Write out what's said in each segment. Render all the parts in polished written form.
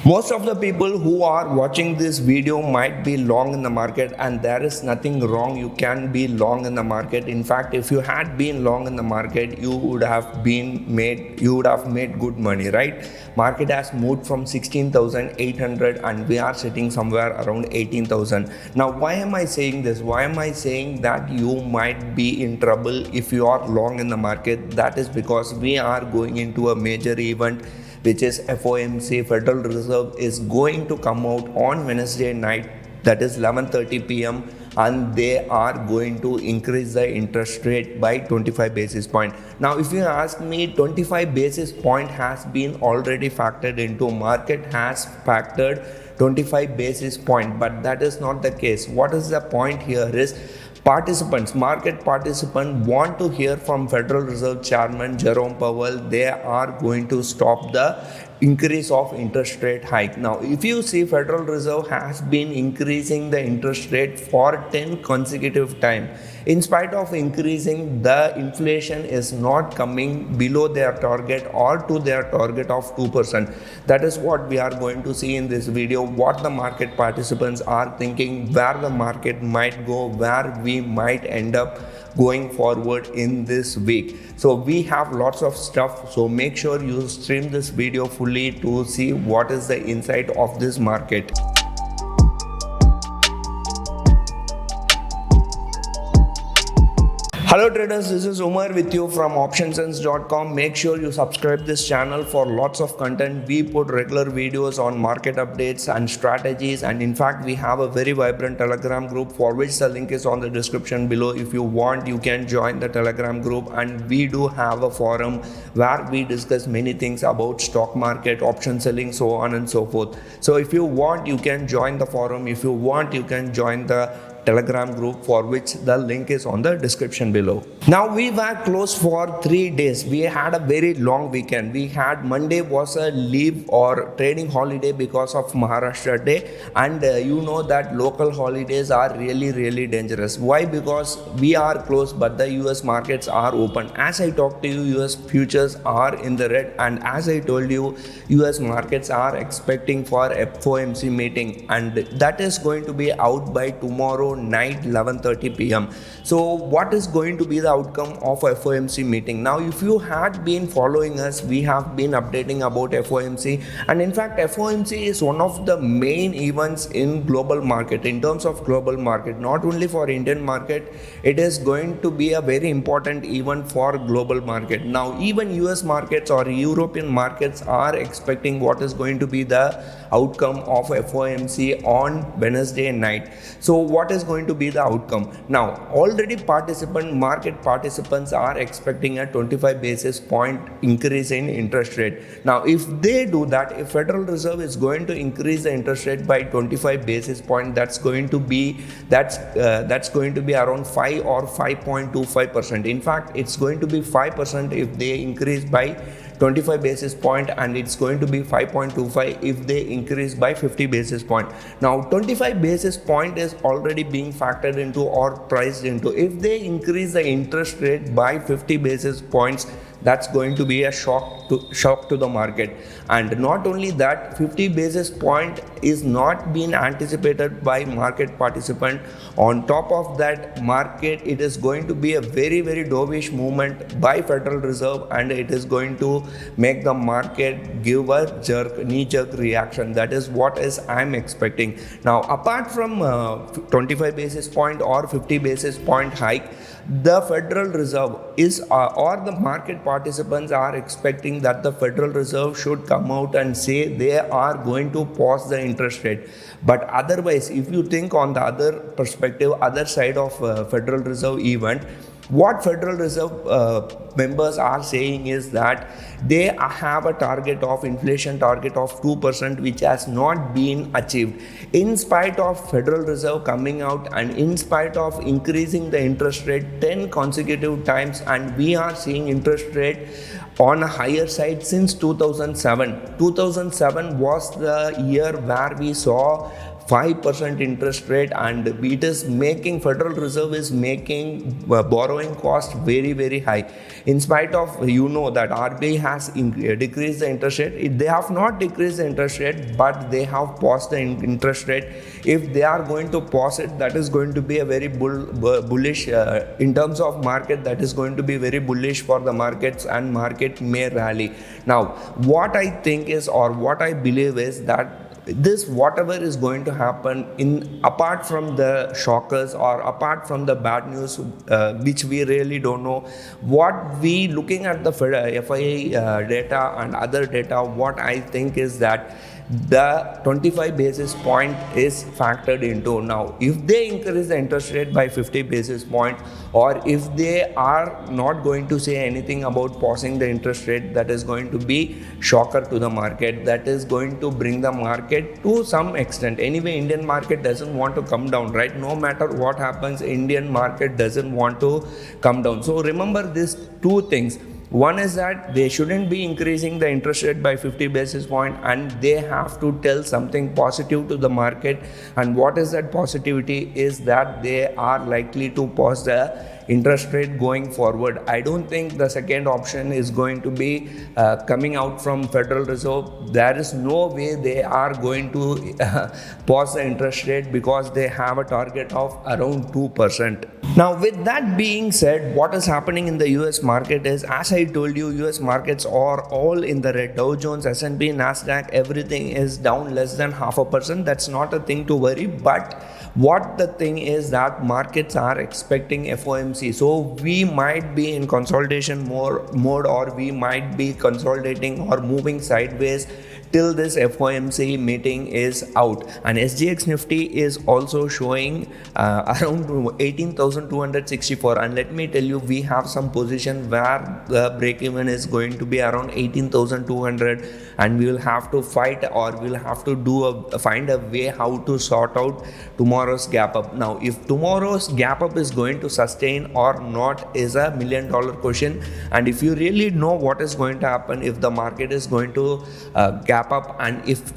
Most of the people who are watching this video might be long in the market, and there is nothing wrong. You can be long in the market. In fact, if you had been long in the market, you would have made good money, right? Market has moved from 16,800 and we are sitting somewhere around 18,000. Now, why am I saying this? Why am I saying that you might be in trouble if you are long in the market? That is because we are going into a major event, which is FOMC. Federal Reserve is going to come out on Wednesday night, that is 11:30 p.m., and they are going to increase the interest rate by 25 basis point. Now, if you ask me, 25 basis point has been already factored into. Market has factored 25 basis point, but that is not the case. What is the point here is market participants want to hear from Federal Reserve Chairman Jerome Powell. They are going to stop the increase of interest rate hike. Now, if you see, Federal Reserve has been increasing the interest rate for 10 consecutive times. In spite of increasing, the inflation is not coming below their target or to their target of 2%. That is what we are going to see in this video, what the market participants are thinking, where the market might go, where we might end up going forward in this week. So we have lots of stuff, so make sure you stream this video fully to see what is the insight of this market. Hello traders, this is Umar with you from optionsense.com. Make sure you subscribe this channel for lots of content. We put regular videos on market updates and strategies, and in fact we have a very vibrant Telegram group for which the link is on the description below. If you want, you can join the Telegram group, and we do have a forum where we discuss many things about stock market, option selling, so on and so forth. So if you want, you can join the forum. If you want, you can join the Telegram group, for which the link is on the description below. Now, we were closed for 3 days. We had a very long weekend. We had Monday was a leave or trading holiday because of Maharashtra Day, and you know that local holidays are really dangerous. Why? Because we are closed but the US markets are open. As I talked to you, US futures are in the red, and as I told you, US markets are expecting for FOMC meeting, and that is going to be out by tomorrow night 11:30 p.m. So what is going to be the outcome of FOMC meeting? Now, if you had been following us, we have been updating about FOMC, and in fact FOMC is one of the main events in global market. In terms of global market, not only for Indian market, it is going to be a very important event for global market. Now, even US markets or European markets are expecting what is going to be the outcome of FOMC on Wednesday night. So what is going to be the outcome? Now, already market participants are expecting a 25 basis point increase in interest rate. Now, if they do that, if Federal Reserve is going to increase the interest rate by 25 basis point, that's going to be around 5 or 5.25%. In fact, it's going to be 5% if they increase by 25 basis point, and it's going to be 5.25 if they increase by 50 basis point. Now, 25 basis point is already being factored into or priced into. If they increase the interest rate by 50 basis points, that's going to be a shock to the market. And not only that, 50 basis point is not being anticipated by market participant. On top of that, it is going to be a very dovish movement by Federal Reserve, and it is going to make the market give a knee-jerk reaction. That is what I'm expecting. Now, apart from 25 basis point or 50 basis point hike, the Federal Reserve or the market participants are expecting that the Federal Reserve should come out and say they are going to pause the interest rate. But otherwise, if you think on the other perspective, other side of Federal Reserve event, what Federal Reserve members are saying is that they have a inflation target of 2%, which has not been achieved. In spite of Federal Reserve coming out and in spite of increasing the interest rate 10 consecutive times, and we are seeing interest rate on a higher side since 2007. 2007 was the year where we saw 5% interest rate, and it is making Federal Reserve is making borrowing cost very, very high. In spite of, that RBI has decreased the interest rate, they have not decreased the interest rate, but they have paused the interest rate. If they are going to pause it, that is going to be a very bullish in terms of market. That is going to be very bullish for the markets, and market may rally. Now, what I think is, or what I believe is that this whatever is going to happen, in apart from the shockers or apart from the bad news, which we really don't know, what we looking at the FIA data and other data, what I think is that the 25 basis point is factored into. Now, if they increase the interest rate by 50 basis point, or if they are not going to say anything about pausing the interest rate, that is going to be shocker to the market. That is going to bring the market to some extent. Anyway, Indian market doesn't want to come down, right? No matter what happens, Indian market doesn't want to come down. So remember these two things. One is that they shouldn't be increasing the interest rate by 50 basis point, and they have to tell something positive to the market. And what is that positivity is that they are likely to pause the interest rate going forward. I don't think the second option is going to be coming out from Federal Reserve. There is no way they are going to pause the interest rate, because they have a target of around 2%. Now, with that being said, what is happening in the US market is, as I told you, US markets are all in the red. Dow Jones, S&P, Nasdaq, everything is down less than 0.5%. That's not a thing to worry. But what the thing is that markets are expecting FOMC. So we might be in consolidation mode, or we might be consolidating or moving sideways till this FOMC meeting is out. And SGX Nifty is also showing around 18,264. And let me tell you, we have some position where the break-even is going to be around 18,200, and we will have to fight, or we'll have to find a way how to sort out tomorrow's gap up. Now, if tomorrow's gap up is going to sustain or not is a $1 million question. And if you really know what is going to happen, if the market is going to gap up, and if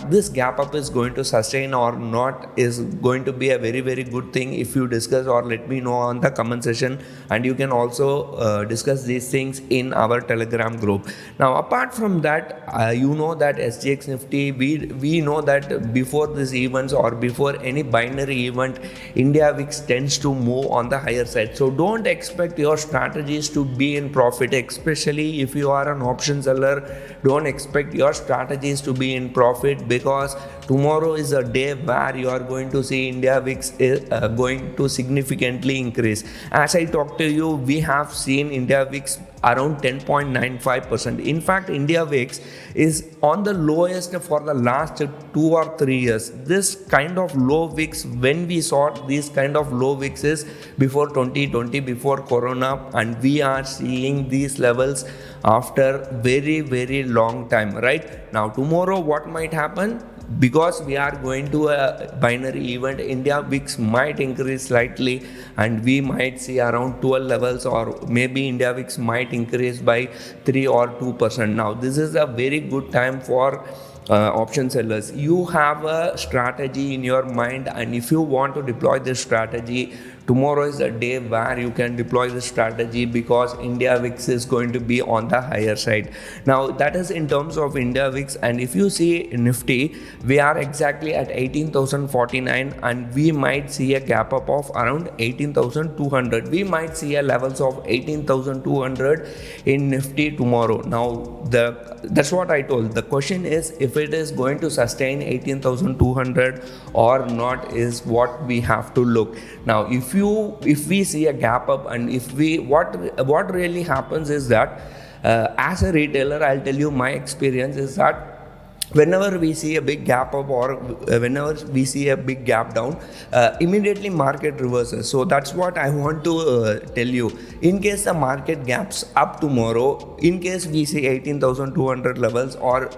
this gap up is going to sustain or not, is going to be a very, very good thing if you discuss, or let me know on the comment section. And you can also discuss these things in our Telegram group. Now, apart from that, that SGX Nifty, we know that before these events, or before any binary event, India VIX tends to move on the higher side. So don't expect your strategies to be in profit, especially if you are an option seller. Don't expect your strategies to be in profit, because tomorrow is a day where you are going to see India VIX is going to significantly increase. As I talk to you, we have seen India VIX around 10.95%. In fact, India VIX is on the lowest for the last 2 or 3 years. This kind of low VIX, when we saw these kind of low VIXs before 2020, before Corona, and we are seeing these levels after very, very long time, right? Now, tomorrow what might happen? Because we are going to a binary event, India VIX might increase slightly, and we might see around 12 levels, or maybe India VIX might increase by 3 or 2%. Now, this is a very good time for option sellers. You have a strategy in your mind, and if you want to deploy this strategy, tomorrow is a day where you can deploy this strategy, because India VIX is going to be on the higher side. Now, that is in terms of India VIX. And if you see Nifty, we are exactly at 18,049, and we might see a gap up of around 18,200. We might see a levels of 18,200 in Nifty tomorrow. Now, that's what I told. The question is, if it is going to sustain 18,200 or not, is what we have to look. Now, if we see a gap up, and what really happens is that as a retailer, I'll tell you my experience is that whenever we see a big gap up, or whenever we see a big gap down, immediately market reverses. So that's what I want to tell you. In case the market gaps up tomorrow, in case we see 18,200 levels, or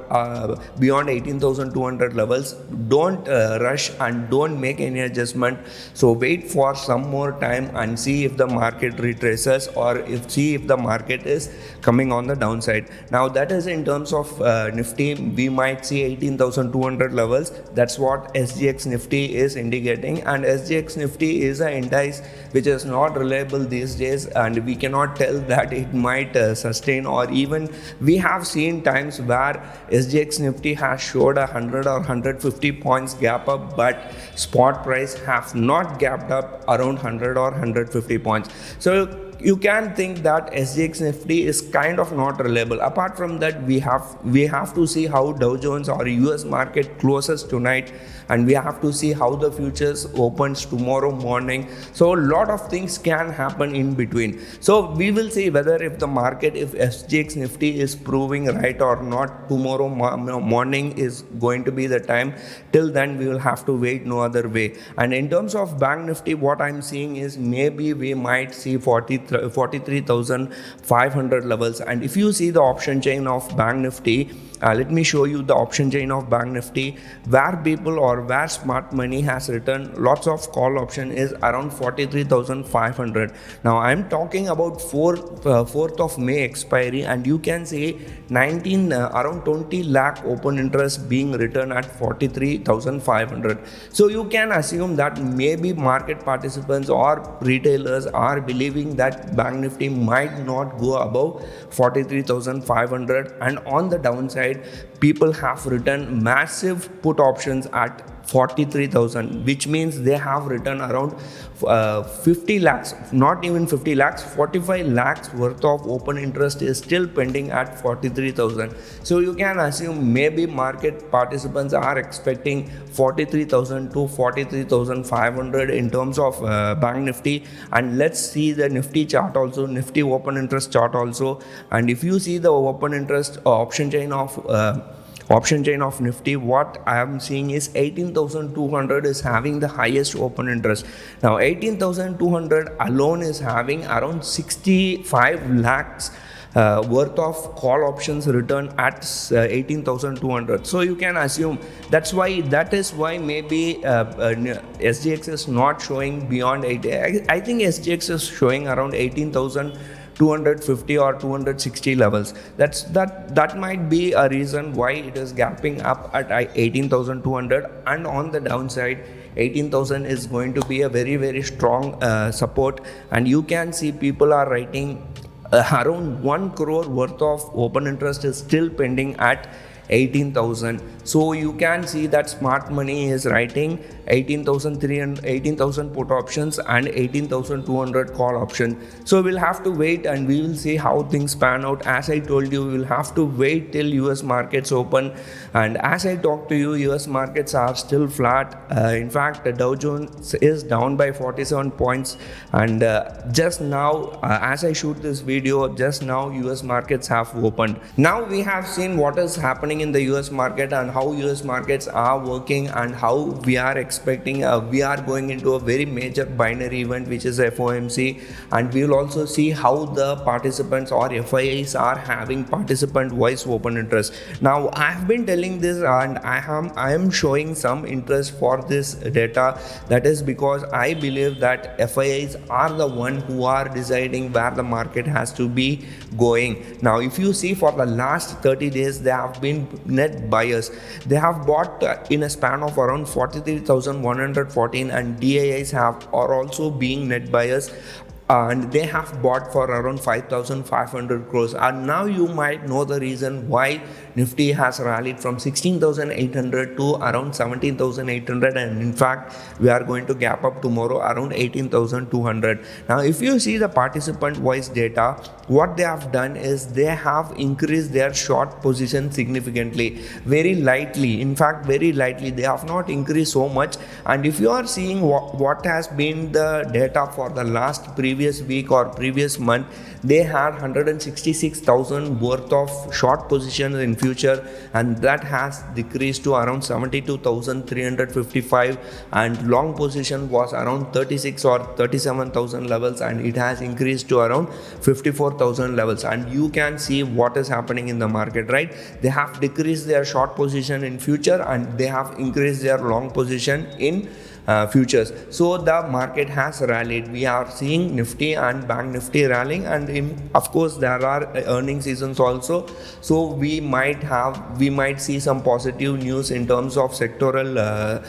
beyond 18,200 levels, don't rush and don't make any adjustment. So wait for some more time and see if the market retraces, or see if the market is coming on the downside. Now, that is in terms of Nifty. We might might see 18,200 levels. That's what SGX Nifty is indicating, and SGX Nifty is an index which is not reliable these days, and we cannot tell that it might sustain, or even we have seen times where SGX Nifty has showed 100 or 150 points gap up, but spot price have not gapped up around 100 or 150 points. So you can think that SGX Nifty is kind of not reliable. Apart from that, we have to see how Dow Jones or US market closes tonight, and we have to see how the futures opens tomorrow morning. So a lot of things can happen in between. So we will see whether if the market, if SGX Nifty is proving right or not. Tomorrow morning is going to be the time. Till then, we will have to wait, no other way. And in terms of Bank Nifty, what I'm seeing is maybe we might see 43,500 levels. And if you see the option chain of Bank Nifty, let me show you the option chain of Bank Nifty, where people or where smart money has written lots of call option is around 43,500. Now I am talking about 4th of May expiry, and you can see around 20 lakh open interest being written at 43,500. So you can assume that maybe market participants or retailers are believing that Bank Nifty might not go above 43,500, and on the downside, people have written massive put options at 43,000, which means they have written around 50 lakhs, not even 50 lakhs, 45 lakhs worth of open interest is still pending at 43,000. So you can assume maybe market participants are expecting 43,000 to 43,500 in terms of Bank Nifty. And let's see the Nifty chart also, Nifty open interest chart also. And if you see the open interest option chain of Nifty, what I am seeing is 18,200 is having the highest open interest. Now 18,200 alone is having around 65 lakhs worth of call options written at 18,200. So you can assume that is why maybe SGX is not showing beyond 80. I think SGX is showing around 18,250 or 260 levels. That might be a reason why it is gapping up at 18,200, and on the downside 18,000 is going to be a very, very strong support. And you can see people are writing around 1 crore worth of open interest is still pending at 18,000. So you can see that smart money is writing 18,000 put options and 18,200 call option. So we'll have to wait and we will see how things pan out. As I told you, we'll have to wait till US markets open. And as I talk to you, US markets are still flat. In fact, the Dow Jones is down by 47 points. And just now, as I shoot this video, just now US markets have opened. Now we have seen what is happening in the US market and how US markets are working, and how we are expecting we are going into a very major binary event, which is FOMC. And we will also see how the participants or FIIs are having participant wise open interest. Now I have been telling this, and I am showing some interest for this data. That is because I believe that FIIs are the one who are deciding where the market has to be going. Now if you see, for the last 30 days they have been net buyers. They have bought in a span of around 43,114, and DIIs are also being net buyers, and they have bought for around 5,500 crores. And now you might know the reason why Nifty has rallied from 16,800 to around 17,800, and in fact we are going to gap up tomorrow around 18,200. Now if you see the participant wise data, what they have done is they have increased their short position significantly, very lightly. In fact, very lightly, they have not increased so much. And if you are seeing what has been the data for the last previous week or previous month, they had 166,000 worth of short positions in future, and that has decreased to around 72,355, and long position was around 36 or 37,000 levels, and it has increased to around 54,000 levels. And you can see what is happening in the market, right? They have decreased their short position in future, and they have increased their long position in futures. So the market has rallied. We are seeing Nifty and Bank Nifty rallying, and of course there are earning seasons also. So we might see some positive news in terms of sectoral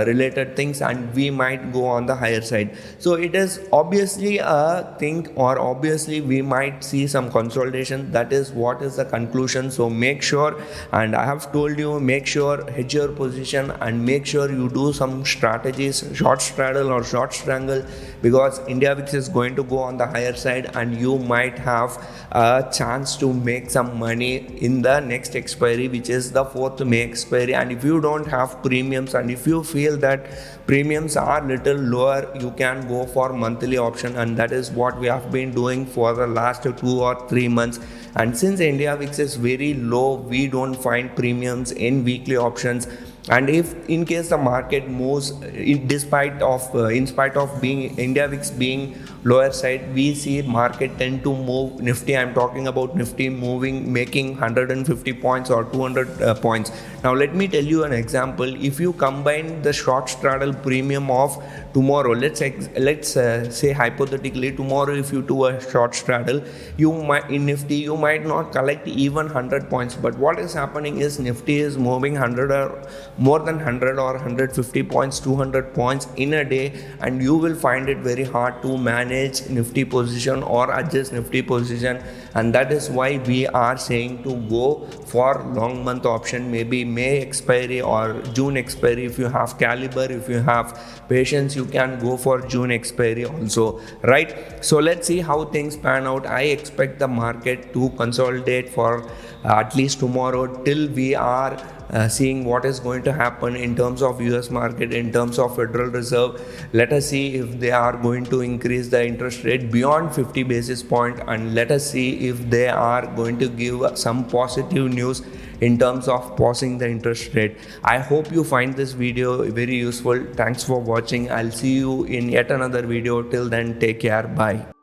related things, and we might go on the higher side. So it is obviously a thing, or obviously we might see some consolidation. That is what is the conclusion. So make sure, and I have told you, make sure hedge your position and make sure you do some strategies, short straddle or short strangle, because India VIX is going to go on the higher side and you might have a chance to make some money in the next expiry, which is the 4th May expiry. And if you don't have premiums, and if you feel that premiums are little lower, you can go for monthly option, and that is what we have been doing for the last 2 or 3 months. And since India VIX is very low, we don't find premiums in weekly options. And if in case the market moves in spite of being India VIX being lower side, we see market tend to move. Nifty, I'm talking about Nifty, moving, making 150 points or 200 points. Now let me tell you an example. If you combine the short straddle premium of tomorrow, let's say hypothetically tomorrow, if you do a short straddle, in Nifty you might not collect even 100 points. But what is happening is Nifty is moving 100 or more than 100 or 150 points, 200 points in a day, and you will find it very hard to manage Nifty position or adjust Nifty position. And that is why we are saying to go for long month option, maybe May expiry or June expiry. If you have caliber, if you have patience, you can go for June expiry also, right? So let's see how things pan out. I expect the market to consolidate for at least tomorrow, till we are seeing what is going to happen in terms of US market, in terms of Federal Reserve. Let us see if they are going to increase the interest rate beyond 50 basis point, and let us see if they are going to give some positive news in terms of pausing the interest rate. I hope you find this video very useful. Thanks for watching. I'll see you in yet another video. Till then, take care. Bye.